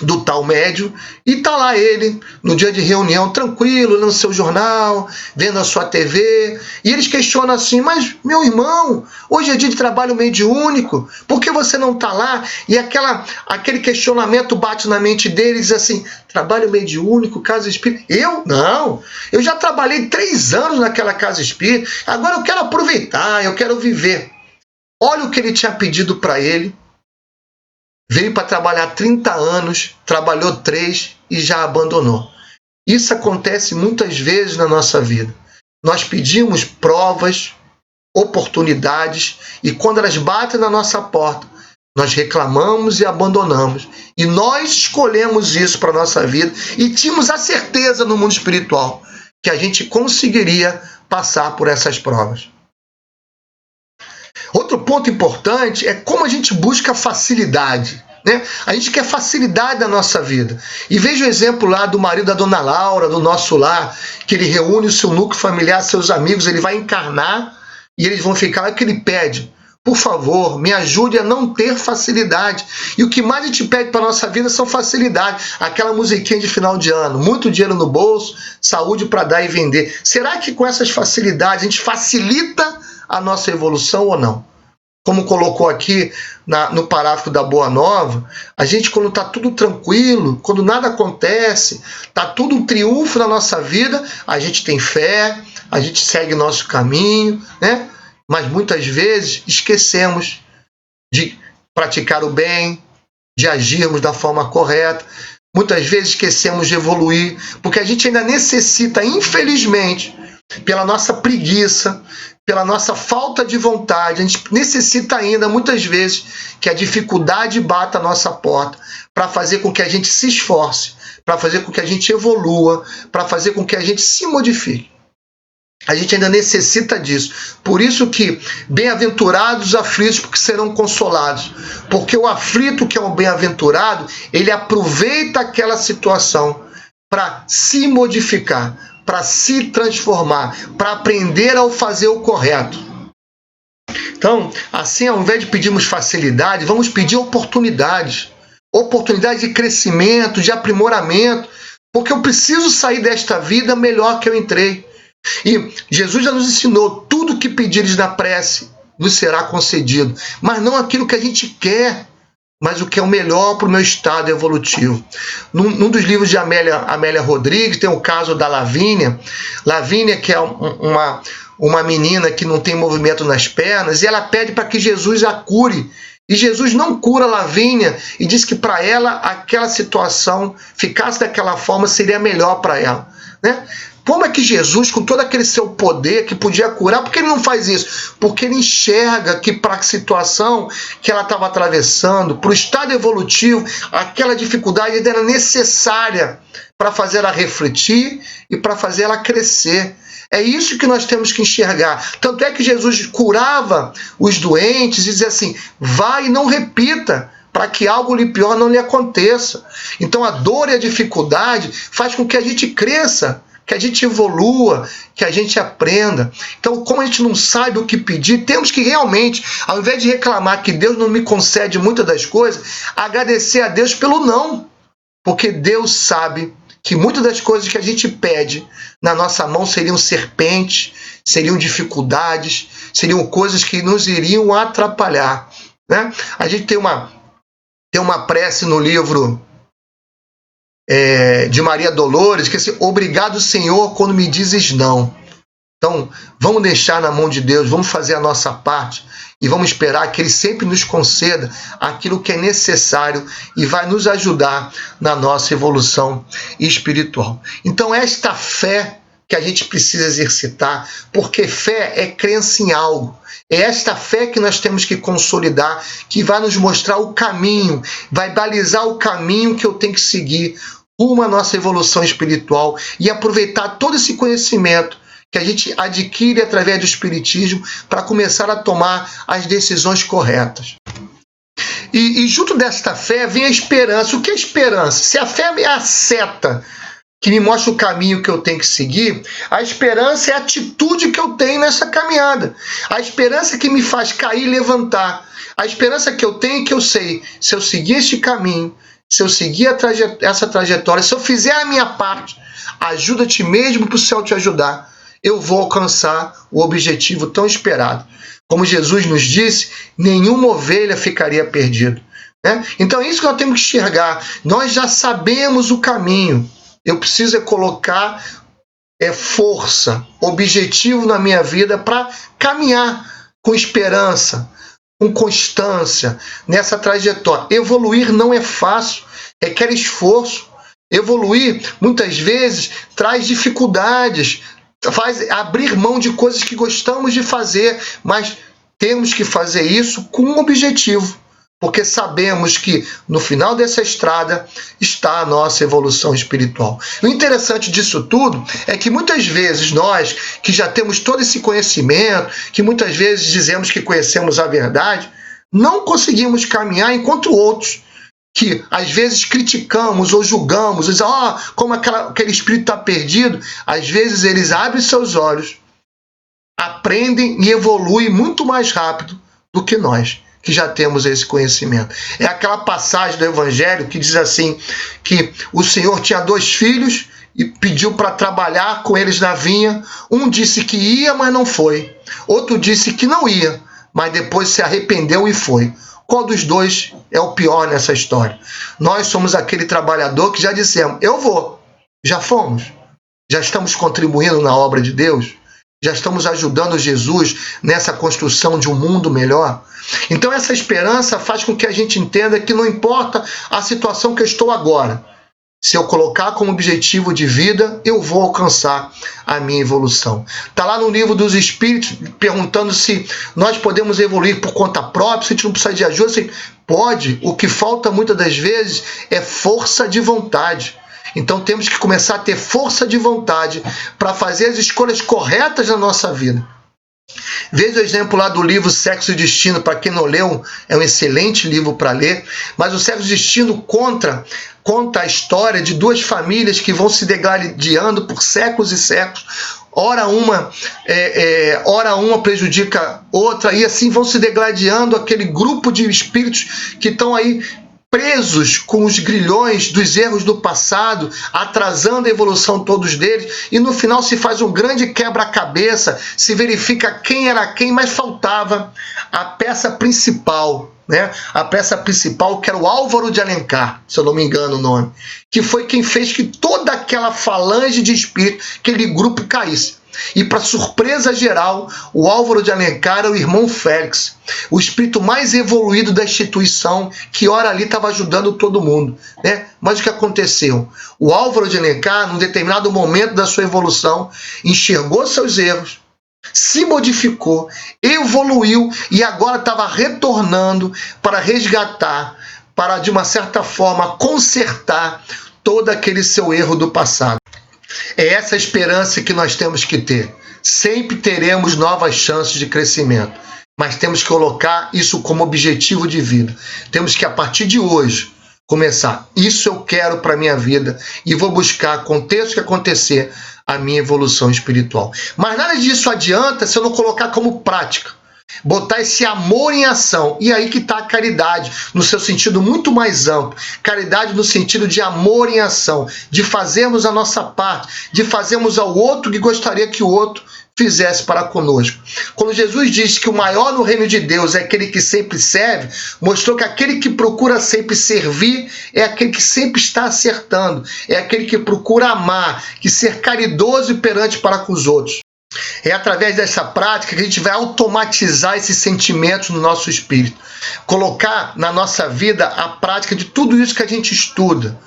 do tal médium e tá lá ele no dia de reunião, tranquilo, lendo seu jornal, vendo a sua TV, e eles questionam assim: mas meu irmão, hoje é dia de trabalho mediúnico, por que você não tá lá? E aquele questionamento bate na mente deles assim: trabalho mediúnico, casa espírita? Eu? Não, eu já trabalhei 3 anos naquela casa espírita, agora eu quero aproveitar, eu quero viver. Olha o que ele tinha pedido para ele. Veio para trabalhar 30 anos, trabalhou 3 e já abandonou. Isso acontece muitas vezes na nossa vida. Nós pedimos provas, oportunidades, e quando elas batem na nossa porta, nós reclamamos e abandonamos. E nós escolhemos isso para a nossa vida e tínhamos a certeza no mundo espiritual que a gente conseguiria passar por essas provas. Outro ponto importante é como a gente busca facilidade, né? A gente quer facilidade da nossa vida. E veja o exemplo lá do marido da dona Laura, do nosso lar, que ele reúne o seu núcleo familiar, seus amigos, ele vai encarnar e eles vão ficar lá, que ele pede: por favor, me ajude a não ter facilidade. E o que mais a gente pede para a nossa vida são facilidades. Aquela musiquinha de final de ano: muito dinheiro no bolso, saúde para dar e vender. Será que com essas facilidades a gente facilita a nossa evolução ou não? Como colocou aqui no parágrafo da Boa Nova, a gente, quando está tudo tranquilo, quando nada acontece, está tudo um triunfo na nossa vida, a gente tem fé, a gente segue o nosso caminho, né? Mas muitas vezes esquecemos de praticar o bem, de agirmos da forma correta. Muitas vezes esquecemos de evoluir, porque a gente ainda necessita, infelizmente, pela nossa preguiça, pela nossa falta de vontade, a gente necessita ainda, muitas vezes, que a dificuldade bata a nossa porta para fazer com que a gente se esforce, para fazer com que a gente evolua, para fazer com que a gente se modifique. A gente ainda necessita disso. Por isso que bem-aventurados os aflitos, porque serão consolados. Porque o aflito, que é um bem-aventurado, ele aproveita aquela situação para se modificar, para se transformar, para aprender ao fazer o correto. Então, assim, ao invés de pedirmos facilidade, vamos pedir oportunidades. Oportunidades de crescimento, de aprimoramento, porque eu preciso sair desta vida melhor que eu entrei. E Jesus já nos ensinou, tudo que pedires na prece nos será concedido, mas não aquilo que a gente quer, mas o que é o melhor para o meu estado evolutivo. Num dos livros de Amélia Rodrigues, tem o caso da Lavínia. Lavínia, que é uma menina que não tem movimento nas pernas, e ela pede para que Jesus a cure. E Jesus não cura Lavínia e diz que para ela aquela situação, ficasse daquela forma, seria melhor para ela, né? Como é que Jesus, com todo aquele seu poder que podia curar, por que ele não faz isso? Porque ele enxerga que para a situação que ela estava atravessando, para o estado evolutivo, aquela dificuldade era necessária para fazer ela refletir e para fazer ela crescer. É isso que nós temos que enxergar. Tanto é que Jesus curava os doentes e dizia assim, vá e não repita, para que algo pior não lhe aconteça. Então a dor e a dificuldade faz com que a gente cresça, que a gente evolua, que a gente aprenda. Então, como a gente não sabe o que pedir, temos que realmente, ao invés de reclamar que Deus não me concede muitas das coisas, agradecer a Deus pelo não. Porque Deus sabe que muitas das coisas que a gente pede na nossa mão seriam serpentes, seriam dificuldades, seriam coisas que nos iriam atrapalhar, né? A gente tem uma prece no livro de Maria Dolores, que é assim, obrigado, Senhor, quando me dizes não. Então, vamos deixar na mão de Deus, vamos fazer a nossa parte e vamos esperar que Ele sempre nos conceda aquilo que é necessário e vai nos ajudar na nossa evolução espiritual. Então, esta fé que a gente precisa exercitar, porque fé é crença em algo. É esta fé que nós temos que consolidar, que vai nos mostrar o caminho, vai balizar o caminho que eu tenho que seguir rumo à nossa evolução espiritual e aproveitar todo esse conhecimento que a gente adquire através do Espiritismo para começar a tomar as decisões corretas. E junto desta fé vem a esperança. O que é esperança? Se a fé é a seta que me mostra o caminho que eu tenho que seguir, a esperança é a atitude que eu tenho nessa caminhada. A esperança que me faz cair e levantar. A esperança que eu tenho é que eu sei, se eu seguir este caminho, se eu seguir essa trajetória, se eu fizer a minha parte, ajuda-te mesmo para o céu te ajudar, eu vou alcançar o objetivo tão esperado. Como Jesus nos disse, nenhuma ovelha ficaria perdida, né? Então é isso que nós temos que enxergar. Nós já sabemos o caminho. Eu preciso colocar força, objetivo na minha vida para caminhar com esperança, com constância nessa trajetória. Evoluir não é fácil, requer esforço. Evoluir, muitas vezes, traz dificuldades, faz abrir mão de coisas que gostamos de fazer, mas temos que fazer isso com um objetivo, porque sabemos que no final dessa estrada está a nossa evolução espiritual. O interessante disso tudo é que muitas vezes nós, que já temos todo esse conhecimento, que muitas vezes dizemos que conhecemos a verdade, não conseguimos caminhar enquanto outros, que às vezes criticamos ou julgamos, dizem, como aquele espírito está perdido, às vezes eles abrem seus olhos, aprendem e evoluem muito mais rápido do que nós, que já temos esse conhecimento. É aquela passagem do Evangelho que diz assim, que o Senhor tinha 2 filhos e pediu para trabalhar com eles na vinha. Um disse que ia, mas não foi. Outro disse que não ia, mas depois se arrependeu e foi. Qual dos dois é o pior nessa história? Nós somos aquele trabalhador que já dissemos, eu vou, já fomos, já estamos contribuindo na obra de Deus, já estamos ajudando Jesus nessa construção de um mundo melhor. Então essa esperança faz com que a gente entenda que não importa a situação que eu estou agora, se eu colocar como objetivo de vida, eu vou alcançar a minha evolução. Está lá no livro dos Espíritos, perguntando se nós podemos evoluir por conta própria, se a gente não precisa de ajuda. Assim, pode, o que falta muitas das vezes é força de vontade. Então temos que começar a ter força de vontade para fazer as escolhas corretas na nossa vida. Veja o exemplo lá do livro Sexo e Destino. Para quem não leu, é um excelente livro para ler. Mas o Sexo e Destino conta a história de duas famílias que vão se degladiando por séculos e séculos. Ora uma prejudica outra, e assim vão se degladiando aquele grupo de espíritos que estão aí presos com os grilhões dos erros do passado, atrasando a evolução todos deles, e no final se faz um grande quebra-cabeça, se verifica quem era quem, mas faltava a peça principal, né? A peça principal, que era o Álvaro de Alencar, se eu não me engano o nome, que foi quem fez que toda aquela falange de espírito, aquele grupo caísse. E para surpresa geral, o Álvaro de Alencar era o irmão Félix, o espírito mais evoluído da instituição, que ora ali estava ajudando todo mundo, né? Mas o que aconteceu? O Álvaro de Alencar, num determinado momento da sua evolução, enxergou seus erros, se modificou, evoluiu e agora estava retornando para resgatar, para de uma certa forma consertar todo aquele seu erro do passado. É essa a esperança que nós temos que ter. Sempre teremos novas chances de crescimento, mas temos que colocar isso como objetivo de vida. Temos que, a partir de hoje, começar. Isso eu quero para a minha vida e vou buscar, aconteça o que acontecer, a minha evolução espiritual. Mas nada disso adianta se eu não colocar como prática. Botar esse amor em ação. E aí que está a caridade, no seu sentido muito mais amplo. Caridade no sentido de amor em ação, de fazermos a nossa parte, de fazermos ao outro que gostaria que o outro fizesse para conosco. Quando Jesus diz que o maior no reino de Deus é aquele que sempre serve, mostrou que aquele que procura sempre servir é aquele que sempre está acertando, é aquele que procura amar, que ser caridoso e perante para com os outros. É através dessa prática que a gente vai automatizar esses sentimentos no nosso espírito, colocar na nossa vida a prática de tudo isso que a gente estuda.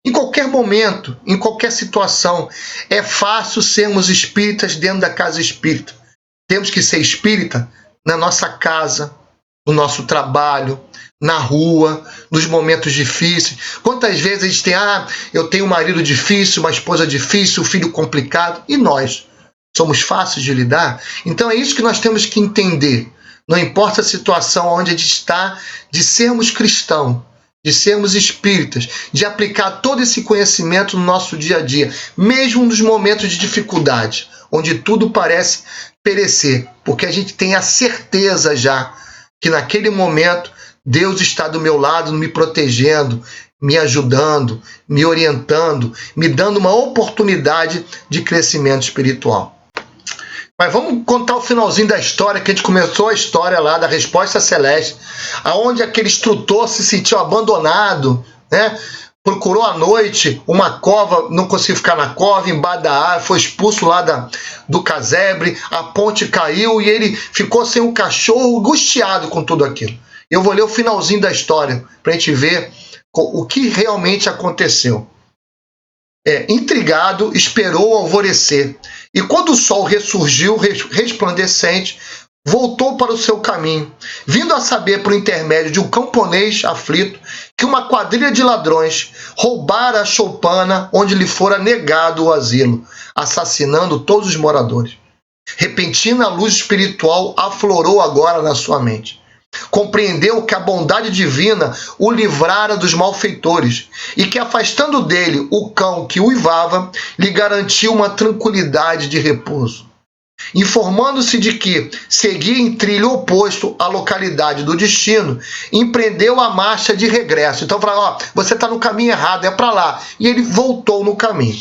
Em qualquer momento, em qualquer situação, é fácil sermos espíritas dentro da casa espírita. Temos que ser espírita na nossa casa, no nosso trabalho, na rua, nos momentos difíceis. Quantas vezes a gente tem, eu tenho um marido difícil, uma esposa difícil, um filho complicado, e nós? Somos fáceis de lidar? Então é isso que nós temos que entender. Não importa a situação onde a gente está, de sermos cristãos, de sermos espíritas, de aplicar todo esse conhecimento no nosso dia a dia, mesmo nos momentos de dificuldade, onde tudo parece perecer, porque a gente tem a certeza já que naquele momento Deus está do meu lado, me protegendo, me ajudando, me orientando, me dando uma oportunidade de crescimento espiritual. Mas vamos contar o finalzinho da história, que a gente começou a história lá da Resposta Celeste, aonde aquele instrutor se sentiu abandonado, né? Procurou à noite uma cova, não conseguiu ficar na cova, embaixo da árvore, foi expulso lá do casebre, a ponte caiu e ele ficou sem um cachorro, angustiado com tudo aquilo. Eu vou ler o finalzinho da história, para a gente ver o que realmente aconteceu. Intrigado, esperou o alvorecer, e quando o sol ressurgiu resplandecente, voltou para o seu caminho, vindo a saber por intermédio de um camponês aflito que uma quadrilha de ladrões roubara a choupana onde lhe fora negado o asilo, assassinando todos os moradores. Repentina luz espiritual aflorou agora na sua mente. Compreendeu que a bondade divina o livrara dos malfeitores e que, afastando dele o cão que uivava, lhe garantiu uma tranquilidade de repouso. Informando-se de que seguia em trilho oposto à localidade do destino, empreendeu a marcha de regresso. Então, falou, você está no caminho errado, é para lá. E ele voltou no caminho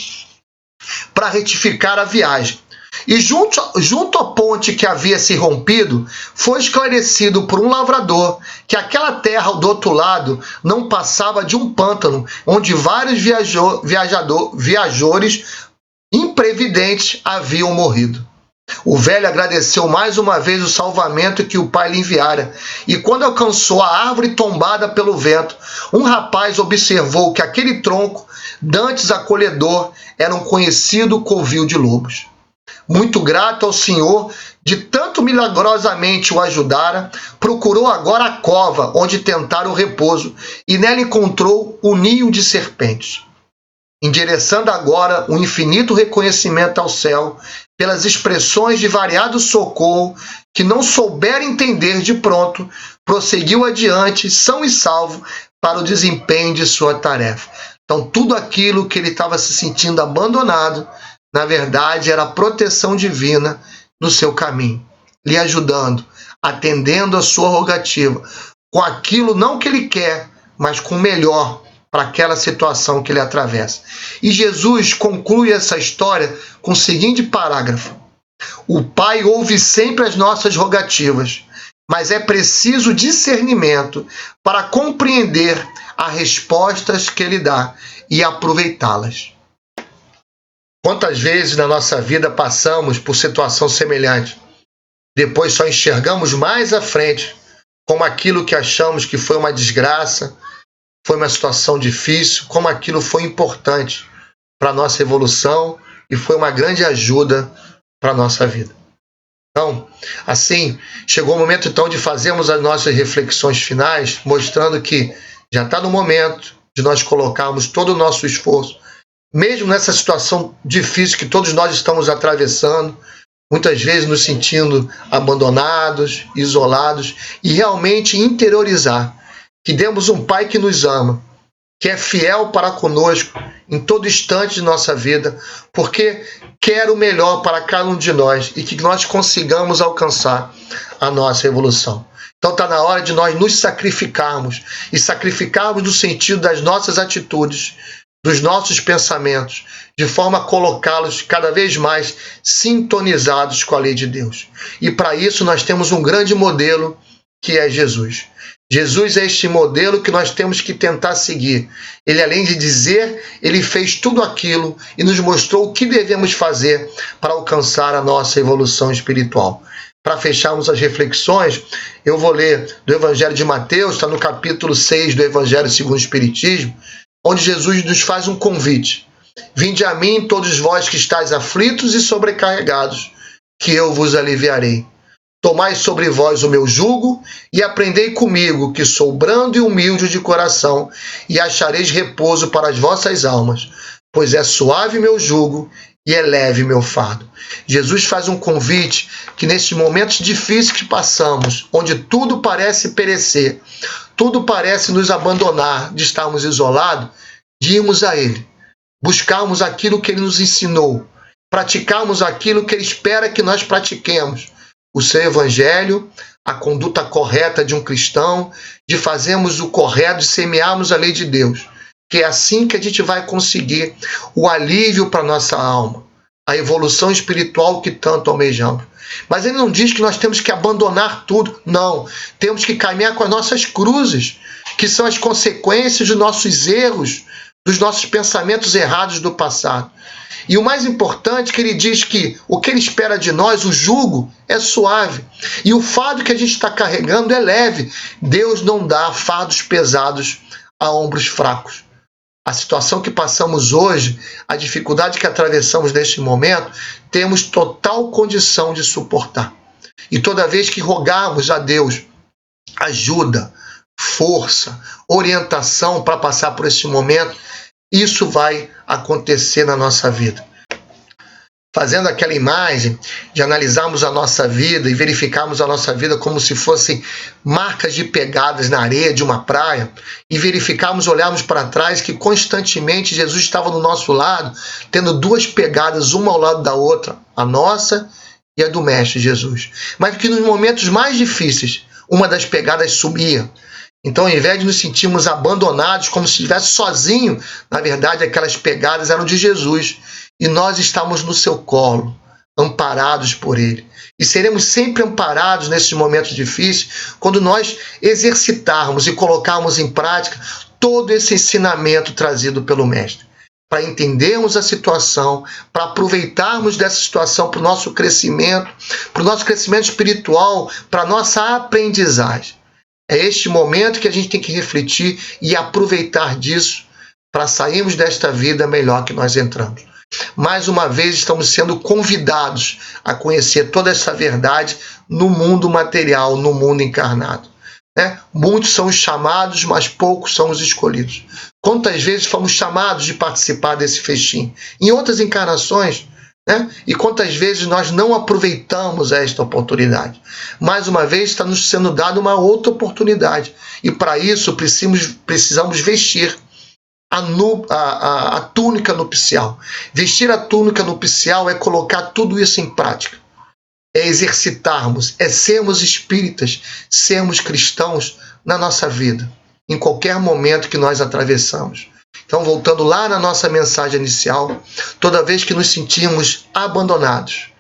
para retificar a viagem. E junto à ponte que havia se rompido, foi esclarecido por um lavrador que aquela terra do outro lado não passava de um pântano, onde vários viajores imprevidentes haviam morrido. O velho agradeceu mais uma vez o salvamento que o pai lhe enviara, e quando alcançou a árvore tombada pelo vento, um rapaz observou que aquele tronco, dantes acolhedor, era um conhecido covil de lobos. Muito grato ao Senhor de tanto milagrosamente o ajudara, procurou agora a cova onde tentara o repouso e nela encontrou o ninho de serpentes. Endereçando agora um infinito reconhecimento ao céu, pelas expressões de variado socorro, que não souber entender de pronto, prosseguiu adiante, são e salvo, para o desempenho de sua tarefa. Então, tudo aquilo que ele estava se sentindo abandonado, na verdade, era a proteção divina no seu caminho, lhe ajudando, atendendo a sua rogativa, com aquilo não que ele quer, mas com o melhor para aquela situação que ele atravessa. E Jesus conclui essa história com o seguinte parágrafo: o Pai ouve sempre as nossas rogativas, mas é preciso discernimento para compreender as respostas que ele dá e aproveitá-las. Quantas vezes na nossa vida passamos por situação semelhante? Depois só enxergamos mais à frente como aquilo que achamos que foi uma desgraça, foi uma situação difícil, como aquilo foi importante para a nossa evolução e foi uma grande ajuda para a nossa vida. Então, assim, chegou o momento então de fazermos as nossas reflexões finais, mostrando que já está no momento de nós colocarmos todo o nosso esforço, mesmo nessa situação difícil que todos nós estamos atravessando, muitas vezes nos sentindo abandonados, isolados, e realmente interiorizar que temos um Pai que nos ama, que é fiel para conosco em todo instante de nossa vida, porque quer o melhor para cada um de nós e que nós consigamos alcançar a nossa evolução. Então está na hora de nós nos sacrificarmos, e sacrificarmos no sentido das nossas atitudes, dos nossos pensamentos, de forma a colocá-los cada vez mais sintonizados com a lei de Deus. E para isso nós temos um grande modelo, que é Jesus. Jesus é este modelo que nós temos que tentar seguir. Ele, além de dizer, ele fez tudo aquilo e nos mostrou o que devemos fazer para alcançar a nossa evolução espiritual. Para fecharmos as reflexões, eu vou ler do Evangelho de Mateus, está no capítulo 6 do Evangelho segundo o Espiritismo, onde Jesus nos faz um convite. Vinde a mim, todos vós que estáis aflitos e sobrecarregados, que eu vos aliviarei. Tomai sobre vós o meu jugo e aprendei comigo, que sou brando e humilde de coração, e achareis repouso para as vossas almas, pois é suave meu jugo e é leve meu fardo. Jesus faz um convite que nesses momentos difíceis que passamos, onde tudo parece perecer, tudo parece nos abandonar, de estarmos isolados, de irmos a Ele, buscarmos aquilo que Ele nos ensinou, praticarmos aquilo que Ele espera que nós pratiquemos, o seu Evangelho, a conduta correta de um cristão, de fazermos o correto, de semearmos a lei de Deus, que é assim que a gente vai conseguir o alívio para a nossa alma, a evolução espiritual que tanto almejamos. Mas ele não diz que nós temos que abandonar tudo, não. Temos que caminhar com as nossas cruzes, que são as consequências dos nossos erros, dos nossos pensamentos errados do passado. E o mais importante é que ele diz que o que ele espera de nós, o jugo, é suave. E o fardo que a gente está carregando é leve. Deus não dá fardos pesados a ombros fracos. A situação que passamos hoje, a dificuldade que atravessamos neste momento, temos total condição de suportar. E toda vez que rogarmos a Deus ajuda, força, orientação para passar por esse momento, isso vai acontecer na nossa vida. Fazendo aquela imagem de analisarmos a nossa vida e verificarmos a nossa vida como se fossem marcas de pegadas na areia de uma praia, e verificarmos, olharmos para trás que constantemente Jesus estava do nosso lado, tendo duas pegadas, uma ao lado da outra, a nossa e a do Mestre Jesus. Mas que nos momentos mais difíceis, uma das pegadas sumia. Então, ao invés de nos sentirmos abandonados, como se estivesse sozinho, na verdade, aquelas pegadas eram de Jesus. E nós estamos no seu colo, amparados por Ele. E seremos sempre amparados nesses momentos difíceis, quando nós exercitarmos e colocarmos em prática todo esse ensinamento trazido pelo Mestre. Para entendermos a situação, para aproveitarmos dessa situação para o nosso crescimento espiritual, para a nossa aprendizagem. É este momento que a gente tem que refletir e aproveitar disso para sairmos desta vida melhor que nós entramos. Mais uma vez estamos sendo convidados a conhecer toda essa verdade no mundo material, no mundo encarnado. Muitos são os chamados, mas poucos são os escolhidos. Quantas vezes fomos chamados de participar desse festim? Em outras encarnações, né? E quantas vezes nós não aproveitamos esta oportunidade? Mais uma vez está nos sendo dada uma outra oportunidade. E para isso precisamos vestir a túnica nupcial. Vestir a túnica nupcial é colocar tudo isso em prática. É exercitarmos, é sermos espíritas, sermos cristãos na nossa vida, em qualquer momento que nós atravessamos. Então, voltando lá na nossa mensagem inicial, toda vez que nos sentimos abandonados,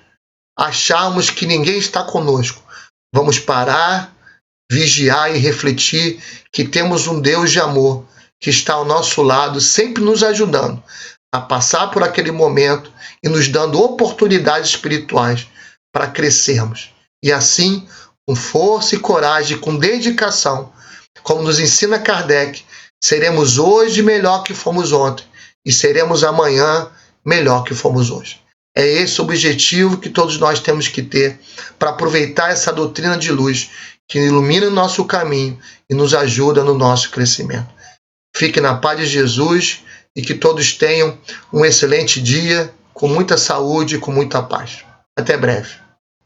acharmos que ninguém está conosco, vamos parar, vigiar e refletir que temos um Deus de amor que está ao nosso lado, sempre nos ajudando a passar por aquele momento e nos dando oportunidades espirituais para crescermos. E assim, com força e coragem, com dedicação, como nos ensina Kardec, seremos hoje melhor que fomos ontem e seremos amanhã melhor que fomos hoje. É esse o objetivo que todos nós temos que ter para aproveitar essa doutrina de luz que ilumina o nosso caminho e nos ajuda no nosso crescimento. Fique na paz de Jesus e que todos tenham um excelente dia, com muita saúde e com muita paz. Até breve.